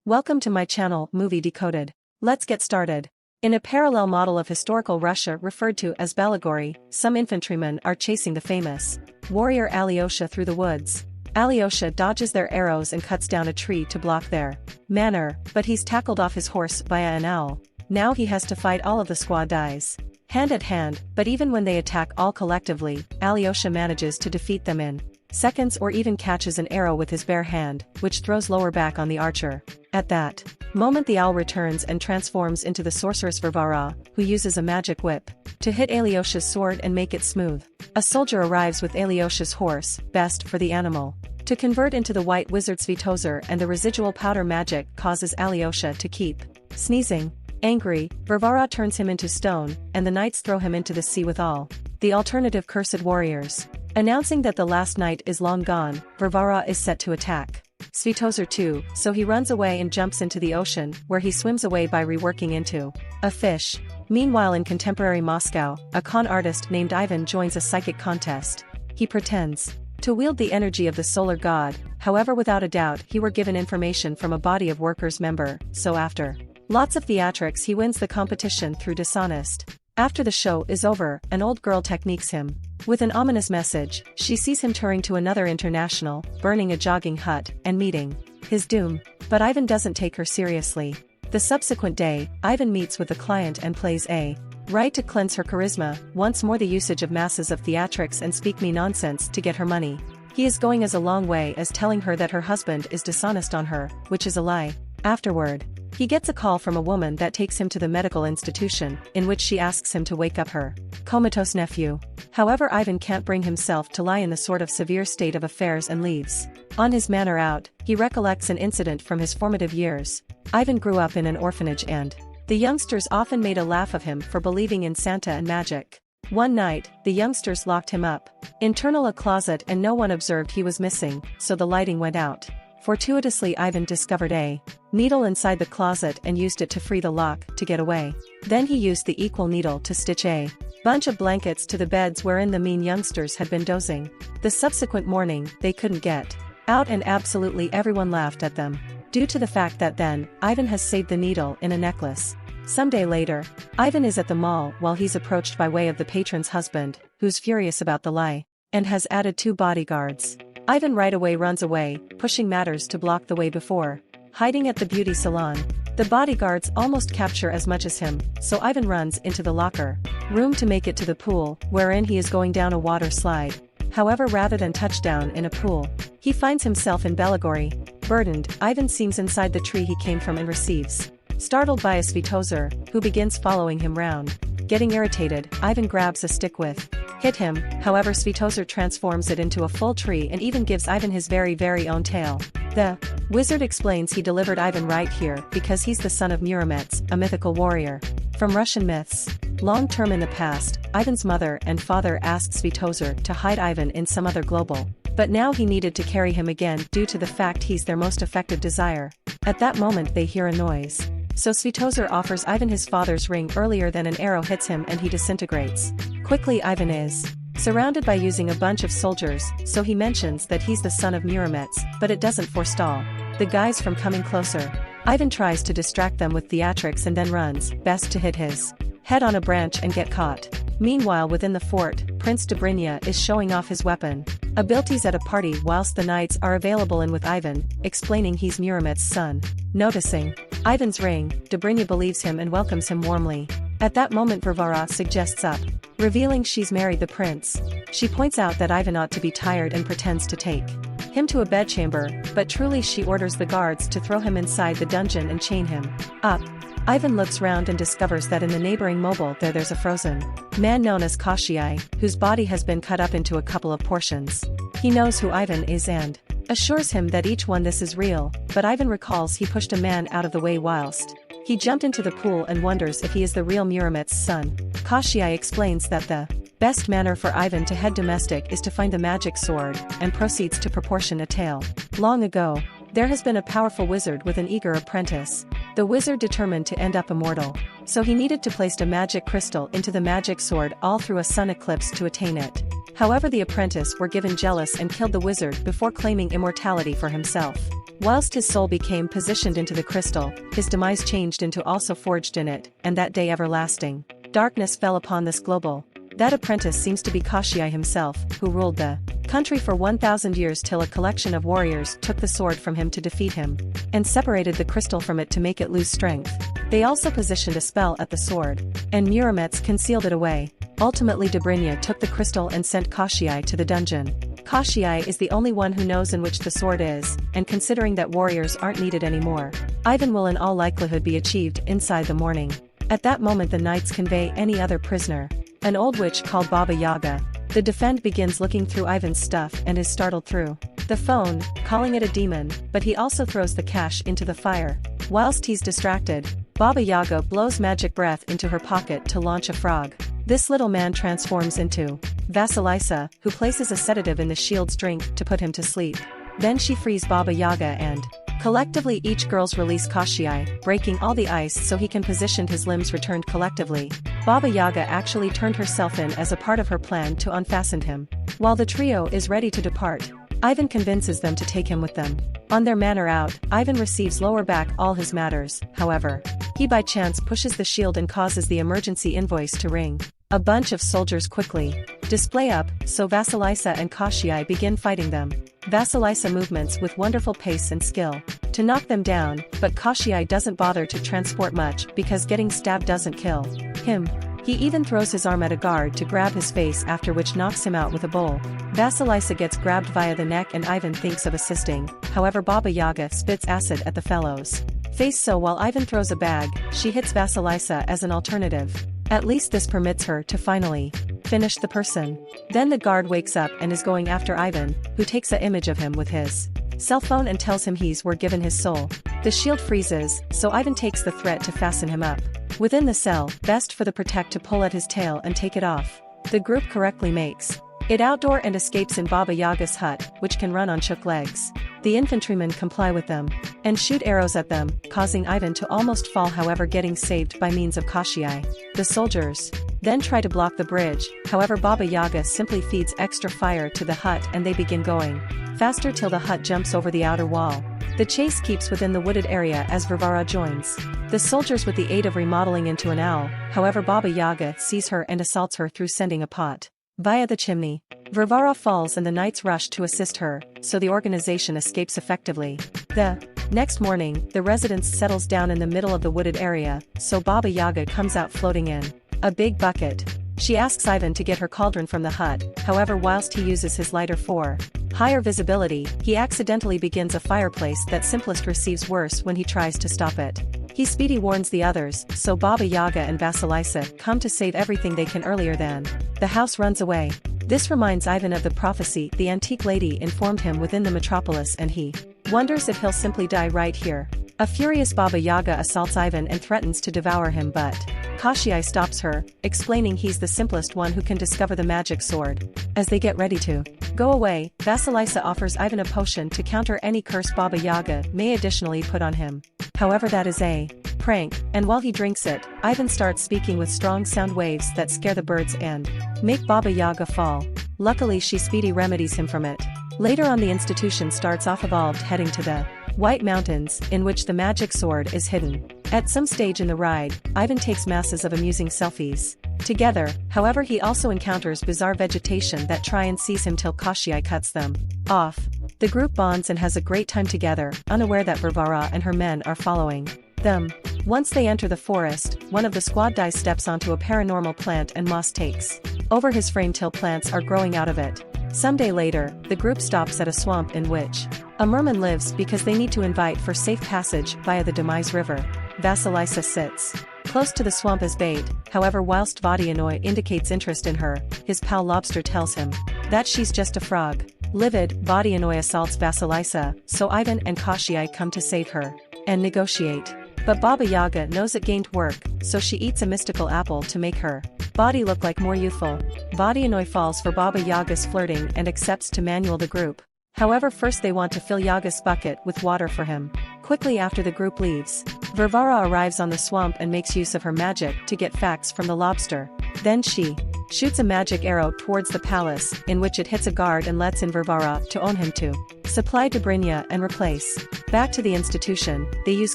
Welcome to my channel, Movie Decoded. Let's get started. In a parallel model of historical Russia referred to as Belagory, some infantrymen are chasing the famous warrior Alyosha through the woods. Alyosha dodges their arrows and cuts down a tree to block their maneuver, but he's tackled off his horse via an owl. Now he has to fight all of the squad dies hand at hand, but even when they attack all collectively, Alyosha manages to defeat them in seconds or even catches an arrow with his bare hand, which throws lower back on the archer. At that moment the owl returns and transforms into the sorceress Varvara, who uses a magic whip to hit Alyosha's sword and make it smooth. A soldier arrives with Alyosha's horse, best for the animal, to convert into the white wizard Svitozer, and the residual powder magic causes Alyosha to keep sneezing. Angry, Varvara turns him into stone, and the knights throw him into the sea with all the alternative cursed warriors. Announcing that the last night is long gone, Varvara is set to attack Svitozer too, so he runs away and jumps into the ocean, where he swims away by reworking into a fish. Meanwhile, in contemporary Moscow, a con artist named Ivan joins a psychic contest. He pretends to wield the energy of the solar god, however without a doubt he were given information from a body of workers member, so after lots of theatrics he wins the competition through dishonest. After the show is over, an old girl techniques him with an ominous message. She sees him touring to another international, burning a jogging hut, and meeting his doom. But Ivan doesn't take her seriously. The subsequent day, Ivan meets with the client and plays a right to cleanse her charisma, once more the usage of masses of theatrics and speak-me nonsense to get her money. He is going as a long way as telling her that her husband is dishonest on her, which is a lie. Afterward, he gets a call from a woman that takes him to the medical institution, in which she asks him to wake up her comatose nephew. However, Ivan can't bring himself to lie in the sort of severe state of affairs and leaves. On his manner out, he recollects an incident from his formative years. Ivan grew up in an orphanage and the youngsters often made a laugh of him for believing in Santa and magic. One night, the youngsters locked him up internal a closet, and no one observed he was missing, so the lighting went out. Fortuitously, Ivan discovered a needle inside the closet and used it to free the lock to get away. Then he used the equal needle to stitch a bunch of blankets to the beds wherein the mean youngsters had been dozing. The subsequent morning, they couldn't get out, and absolutely everyone laughed at them, due to the fact that then, Ivan has saved the needle in a necklace. Some day later, Ivan is at the mall while he's approached by way of the patron's husband, who's furious about the lie, and has added 2 bodyguards. Ivan right away runs away, pushing matters to block the way before hiding at the beauty salon. The bodyguards almost capture as much as him, so Ivan runs into the locker room to make it to the pool, wherein he is going down a water slide. However, rather than touch down in a pool, he finds himself in Belagory. Burdened, Ivan seems inside the tree he came from and receives startled by a Svitozer, who begins following him round. Getting irritated, Ivan grabs a stick with hit him, however Svitozer transforms it into a full tree and even gives Ivan his very own tail. The wizard explains he delivered Ivan right here because he's the son of Muramets, a mythical warrior from Russian myths. Long term in the past, Ivan's mother and father asked Svitozer to hide Ivan in some other global, but now he needed to carry him again due to the fact he's their most effective desire. At that moment they hear a noise. So Svitozer offers Ivan his father's ring earlier than an arrow hits him and he disintegrates. Quickly, Ivan is surrounded by using a bunch of soldiers, so he mentions that he's the son of Muramets, but it doesn't forestall the guys from coming closer. Ivan tries to distract them with theatrics and then runs, best to hit his head on a branch and get caught. Meanwhile, within the fort, Prince Dobrynya is showing off his weapon abilities at a party whilst the knights are available in with Ivan, explaining he's Muramets' son. Noticing Ivan's ring, Dobrynya believes him and welcomes him warmly. At that moment Varvara suggests up, revealing she's married the prince. She points out that Ivan ought to be tired and pretends to take him to a bedchamber, but truly she orders the guards to throw him inside the dungeon and chain him up. Ivan looks round and discovers that in the neighboring mobile there's a frozen man known as Koshchei, whose body has been cut up into a couple of portions. He knows who Ivan is and assures him that each one this is real, but Ivan recalls he pushed a man out of the way whilst he jumped into the pool and wonders if he is the real Muramets' son. Koshchei explains that the best manner for Ivan to head domestic is to find the magic sword, and proceeds to proportion a tale. Long ago, there has been a powerful wizard with an eager apprentice. The wizard determined to end up immortal, so he needed to place a magic crystal into the magic sword all through a sun eclipse to attain it. However, the apprentice were given jealous and killed the wizard before claiming immortality for himself. Whilst his soul became positioned into the crystal, his demise changed into also forged in it, and that day everlasting. Darkness fell upon this global. That apprentice seems to be Koshii himself, who ruled the country for 1,000 years till a collection of warriors took the sword from him to defeat him, and separated the crystal from it to make it lose strength. They also positioned a spell at the sword, and Murametz concealed it away. Ultimately Dobrynya took the crystal and sent Koshii to the dungeon. Koshii is the only one who knows in which the sword is, and considering that warriors aren't needed anymore, Ivan will in all likelihood be achieved inside the morning. At that moment the knights convey any other prisoner. An old witch called Baba Yaga. The defend begins looking through Ivan's stuff and is startled through the phone, calling it a demon, but he also throws the cash into the fire. Whilst he's distracted, Baba Yaga blows magic breath into her pocket to launch a frog. This little man transforms into Vasilisa, who places a sedative in the shield's drink to put him to sleep. Then she frees Baba Yaga and collectively each girls release Koshii, breaking all the ice so he can position his limbs returned collectively. Baba Yaga actually turned herself in as a part of her plan to unfasten him. While the trio is ready to depart, Ivan convinces them to take him with them. On their manner out, Ivan receives lower back all his matters, however. He by chance pushes the shield and causes the emergency invoice to ring. A bunch of soldiers quickly display up, so Vasilisa and Koshii begin fighting them. Vasilisa movements with wonderful pace and skill to knock them down, but Koshii doesn't bother to transport much because getting stabbed doesn't kill him. He even throws his arm at a guard to grab his face, after which knocks him out with a bowl. Vasilisa gets grabbed via the neck and Ivan thinks of assisting, however Baba Yaga spits acid at the fellow's face, so while Ivan throws a bag, she hits Vasilisa as an alternative. At least this permits her to finally finish the person. Then the guard wakes up and is going after Ivan, who takes an image of him with his cell phone and tells him were given his soul. The shield freezes, so Ivan takes the threat to fasten him up within the cell, best for the protect to pull at his tail and take it off. The group correctly makes it outdoor and escapes in Baba Yaga's hut, which can run on shook legs. The infantrymen comply with them and shoot arrows at them, causing Ivan to almost fall, however getting saved by means of Koshii. The soldiers then try to block the bridge, however Baba Yaga simply feeds extra fire to the hut and they begin going faster till the hut jumps over the outer wall. The chase keeps within the wooded area as Varvara joins the soldiers with the aid of remodeling into an owl, however Baba Yaga sees her and assaults her through sending a pot via the chimney. Varvara falls and the knights rush to assist her, so the organization escapes effectively. The next morning, the residence settles down in the middle of the wooded area, so Baba Yaga comes out floating in a big bucket. She asks Ivan to get her cauldron from the hut, however whilst he uses his lighter for higher visibility, he accidentally begins a fireplace that simplest receives worse when he tries to stop it. He speedy warns the others, so Baba Yaga and Vasilisa come to save everything they can earlier than the house runs away. This reminds Ivan of the prophecy the antique lady informed him within the metropolis, and he wonders if he'll simply die right here. A furious Baba Yaga assaults Ivan and threatens to devour him, but Koshii stops her, explaining he's the simplest one who can discover the magic sword. As they get ready to go away, Vasilisa offers Ivan a potion to counter any curse Baba Yaga may additionally put on him. However, that is a prank, and while he drinks it, Ivan starts speaking with strong sound waves that scare the birds and make Baba Yaga fall. Luckily she speedy remedies him from it. Later on the institution starts off evolved heading to the White Mountains, in which the magic sword is hidden. At some stage in the ride, Ivan takes masses of amusing selfies together, however he also encounters bizarre vegetation that try and seize him till Koshii cuts them off. The group bonds and has a great time together, unaware that Varvara and her men are following them. Once they enter the forest, one of the squad dice steps onto a paranormal plant and moss takes over his frame till plants are growing out of it. Some day later, the group stops at a swamp in which a merman lives because they need to invite for safe passage via the Demise River. Vasilisa sits close to the swamp as bait, however whilst Vodyanoi indicates interest in her, his pal Lobster tells him that she's just a frog. Livid, Vodyanoi assaults Vasilisa, so Ivan and Koshii come to save her and negotiate. But Baba Yaga knows it gained work, so she eats a mystical apple to make her body look like more youthful. Vodyanoi falls for Baba Yaga's flirting and accepts to manual the group. However, first they want to fill Yaga's bucket with water for him. Quickly after the group leaves, Varvara arrives on the swamp and makes use of her magic to get facts from the lobster. Then she shoots a magic arrow towards the palace, in which it hits a guard and lets in Varvara to own him to supply Dobrynya and replace. Back to the institution, they use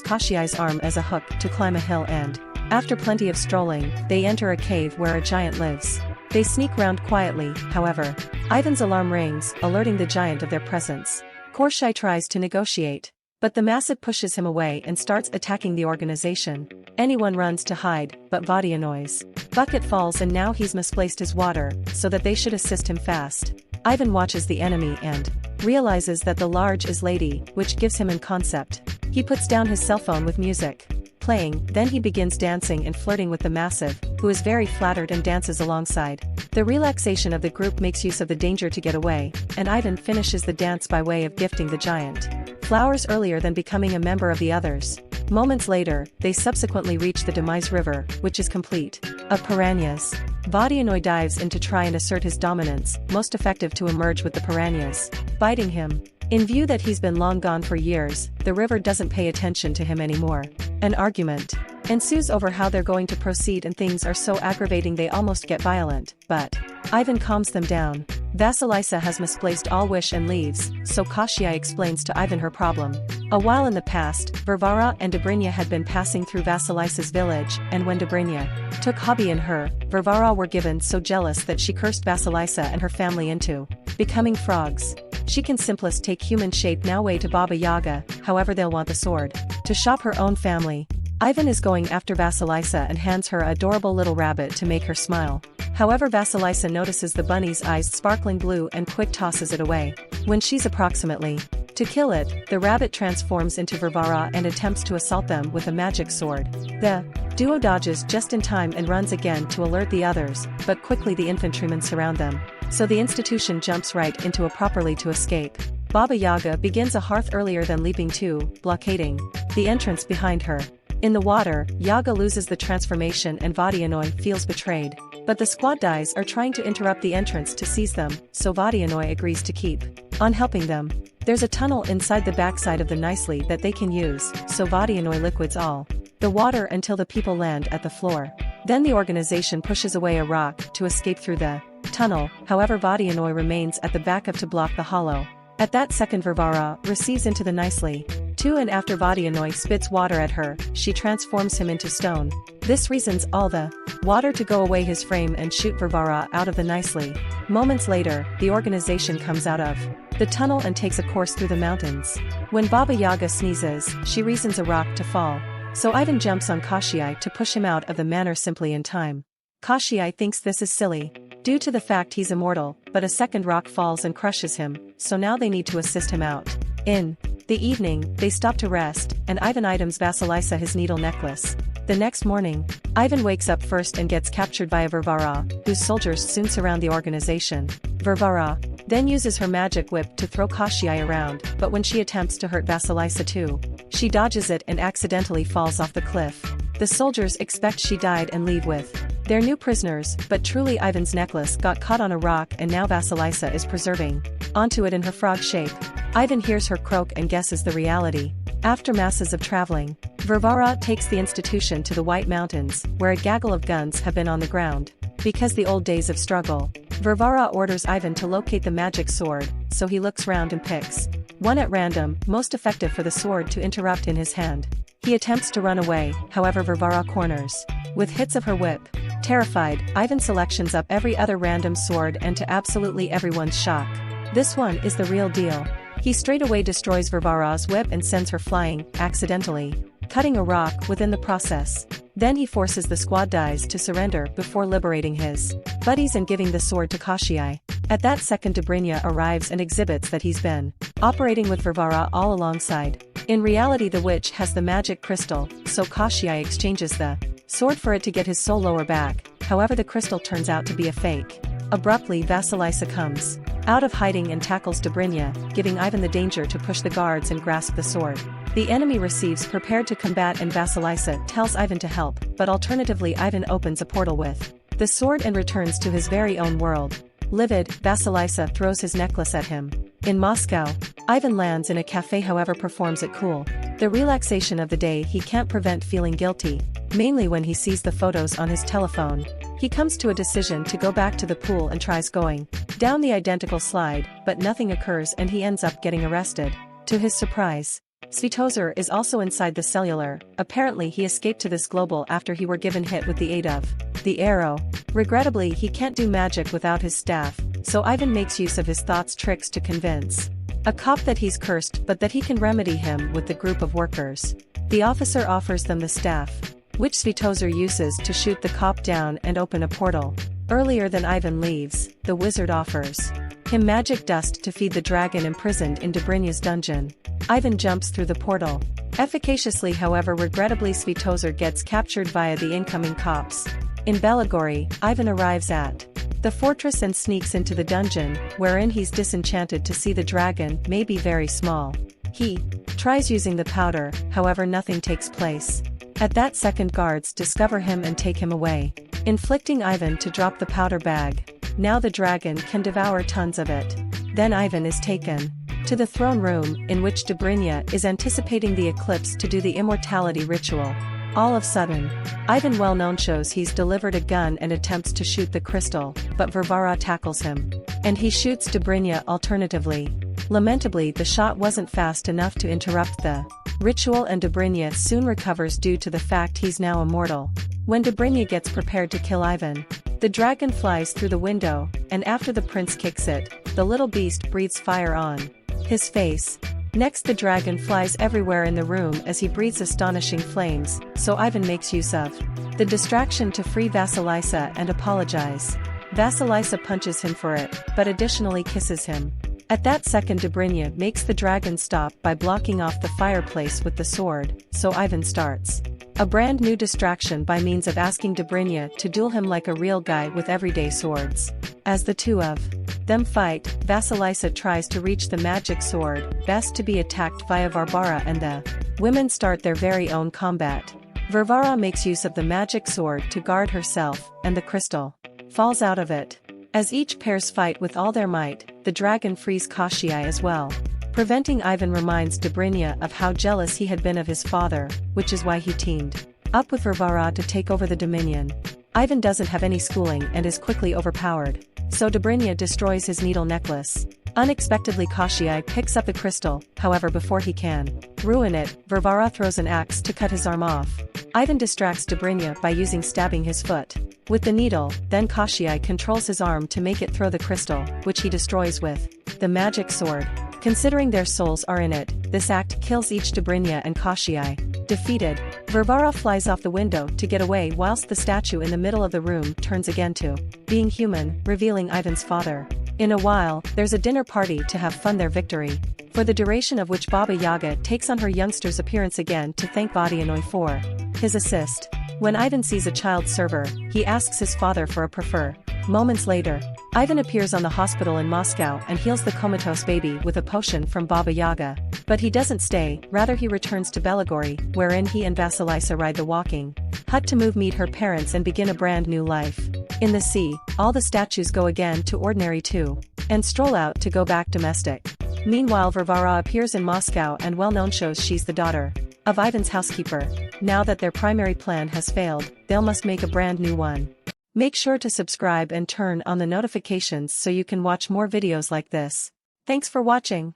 Kashiai's arm as a hook to climb a hill and, after plenty of strolling, they enter a cave where a giant lives. They sneak round quietly, however. Ivan's alarm rings, alerting the giant of their presence. Kashai tries to negotiate, but the massive pushes him away and starts attacking the organization. Anyone runs to hide, but Vodyanov's bucket falls and now he's misplaced his water, so that they should assist him fast. Ivan watches the enemy and realizes that the large is lady, which gives him an concept. He puts down his cell phone with music playing, then he begins dancing and flirting with the massive, who is very flattered and dances alongside. The relaxation of the group makes use of the danger to get away, and Ivan finishes the dance by way of gifting the giant flowers earlier than becoming a member of the others. Moments later, they subsequently reach the Demise River, which is complete of piranhas. Vodyanov dives in to try and assert his dominance, most effective to emerge with the piranhas biting him. In view that he's been long gone for years, the river doesn't pay attention to him anymore. An argument ensues over how they're going to proceed and things are so aggravating they almost get violent, but Ivan calms them down. Vasilisa has misplaced all wish and leaves, so Kashiai explains to Ivan her problem. A while in the past, Varvara and Dobrynya had been passing through Vasilisa's village, and when Dobrynya took hobby in her, Varvara were given so jealous that she cursed Vasilisa and her family into becoming frogs. She can simplest take human shape now way to Baba Yaga, however they'll want the sword to shop her own family. Ivan is going after Vasilisa and hands her an adorable little rabbit to make her smile. However, Vasilisa notices the bunny's eyes sparkling blue and quick tosses it away. When she's approximately to kill it, the rabbit transforms into Varvara and attempts to assault them with a magic sword. The duo dodges just in time and runs again to alert the others, but quickly the infantrymen surround them. So the institution jumps right into a properly to escape. Baba Yaga begins a hearth earlier than leaping to, blockading the entrance behind her. In the water, Yaga loses the transformation and Vodyanov feels betrayed. But the squad dies are trying to interrupt the entrance to seize them, so Vodyanov agrees to keep on helping them. There's a tunnel inside the backside of the nicely that they can use, so Vodyanov liquids all the water until the people land at the floor. Then the organization pushes away a rock to escape through the tunnel, however Vodyanov remains at the backup to block the hollow. At that second Varvara receives into the nicely too, and after Vodyanov spits water at her, she transforms him into stone. This reasons all the water to go away his frame and shoot Varvara out of the nicely. Moments later, the organization comes out of the tunnel and takes a course through the mountains. When Baba Yaga sneezes, she reasons a rock to fall. So Ivan jumps on Kashiai to push him out of the manor simply in time. Kashiai thinks this is silly, due to the fact he's immortal, but a second rock falls and crushes him, so now they need to assist him out. In the evening, they stop to rest, and Ivan items Vasilisa his needle necklace. The next morning, Ivan wakes up first and gets captured by a Varvara, whose soldiers soon surround the organization. Varvara then uses her magic whip to throw Kashiai around, but when she attempts to hurt Vasilisa too, she dodges it and accidentally falls off the cliff. The soldiers expect she died and leave with their new prisoners, but truly Ivan's necklace got caught on a rock and now Vasilisa is preserving onto it in her frog shape. Ivan hears her croak and guesses the reality. After masses of traveling, Varvara takes the institution to the White Mountains, where a gaggle of guns have been on the ground. Because the old days of struggle, Varvara orders Ivan to locate the magic sword, so he looks round and picks one at random, most effective for the sword to interrupt in his hand. He attempts to run away, however Varvara corners with hits of her whip. Terrified, Ivan selections up every other random sword and to absolutely everyone's shock, this one is the real deal. He straightaway destroys Varvara's whip and sends her flying, accidentally cutting a rock within the process. Then he forces the squad dies to surrender before liberating his buddies and giving the sword to Kashiai. At that second Dobrynya arrives and exhibits that he's been operating with Varvara all alongside. In reality the witch has the magic crystal, so Kashiai exchanges the sword for it to get his soul lower back, however the crystal turns out to be a fake. Abruptly Vasilisa comes out of hiding and tackles Dobrynya, giving Ivan the danger to push the guards and grasp the sword. The enemy receives prepared to combat and Vasilisa tells Ivan to help, but alternatively Ivan opens a portal with the sword and returns to his very own world. Livid, Vasilisa throws his necklace at him. In Moscow, Ivan lands in a cafe, however performs it cool. The relaxation of the day, he can't prevent feeling guilty, mainly when he sees the photos on his telephone. He comes to a decision to go back to the pool and tries going down the identical slide, but nothing occurs and he ends up getting arrested. To his surprise, Svitozar is also inside the cellular. Apparently he escaped to this global after he were given hit with the aid of the arrow. Regrettably, he can't do magic without his staff, so Ivan makes use of his thoughts tricks to convince a cop that he's cursed but that he can remedy him with the group of workers. The officer offers them the staff, which Svitozar uses to shoot the cop down and open a portal. Earlier than Ivan leaves, the wizard offers him magic dust to feed the dragon imprisoned in Dobrynia's dungeon. Ivan jumps through the portal efficaciously, however regrettably Svitozar gets captured via the incoming cops. In Belagori, Ivan arrives at the fortress and sneaks into the dungeon, wherein he's disenchanted to see the dragon may be very small. He tries using the powder, however nothing takes place. At that second, guards discover him and take him away, inflicting Ivan to drop the powder bag. Now the dragon can devour tons of it. Then Ivan is taken to the throne room, in which Dobrynia is anticipating the eclipse to do the immortality ritual. All of a sudden, Ivan well-known shows he's delivered a gun and attempts to shoot the crystal, but Varvara tackles him, and he shoots Dobrynia alternatively. Lamentably, the shot wasn't fast enough to interrupt the ritual and Dobrynia soon recovers due to the fact he's now immortal. When Dobrynia gets prepared to kill Ivan, the dragon flies through the window, and after the prince kicks it, the little beast breathes fire on his face. Next, the dragon flies everywhere in the room as he breathes astonishing flames, so Ivan makes use of the distraction to free Vasilisa and apologize. Vasilisa punches him for it, but additionally kisses him. At that second, Dobrynia makes the dragon stop by blocking off the fireplace with the sword, so Ivan starts a brand new distraction by means of asking Dobrynia to duel him like a real guy with everyday swords. As the two of them fight, Vasilisa tries to reach the magic sword, best to be attacked via Varvara, and the women start their very own combat. Varvara makes use of the magic sword to guard herself, and the crystal falls out of it. As each pairs fight with all their might, the dragon frees Koshchei as well. Preventing Ivan reminds Dobrynia of how jealous he had been of his father, which is why he teamed up with Varvara to take over the dominion. Ivan doesn't have any schooling and is quickly overpowered, so Dobrynia destroys his needle necklace. Unexpectedly, Koshchei picks up the crystal, however before he can ruin it, Varvara throws an axe to cut his arm off. Ivan distracts Dobrynia by using stabbing his foot with the needle, then Koshchei controls his arm to make it throw the crystal, which he destroys with the magic sword. Considering their souls are in it, this act kills each Dobrynia and Koshchei. Defeated, Varvara flies off the window to get away whilst the statue in the middle of the room turns again to being human, revealing Ivan's father. In a while, there's a dinner party to have fun their victory, for the duration of which Baba Yaga takes on her youngster's appearance again to thank Vodyanoi for his assist. When Ivan sees a child server, he asks his father for a prefer. Moments later, Ivan appears on the hospital in Moscow and heals the comatose baby with a potion from Baba Yaga. But he doesn't stay, rather he returns to Belagori, wherein he and Vasilisa ride the walking hut to meet her parents and begin a brand new life. In the sea, all the statues go again to ordinary too, and stroll out to go back domestic. Meanwhile, Varvara appears in Moscow and well-known shows she's the daughter of Ivan's housekeeper. Now that their primary plan has failed, they'll must make a brand new one. Make sure to subscribe and turn on the notifications so you can watch more videos like this. Thanks for watching.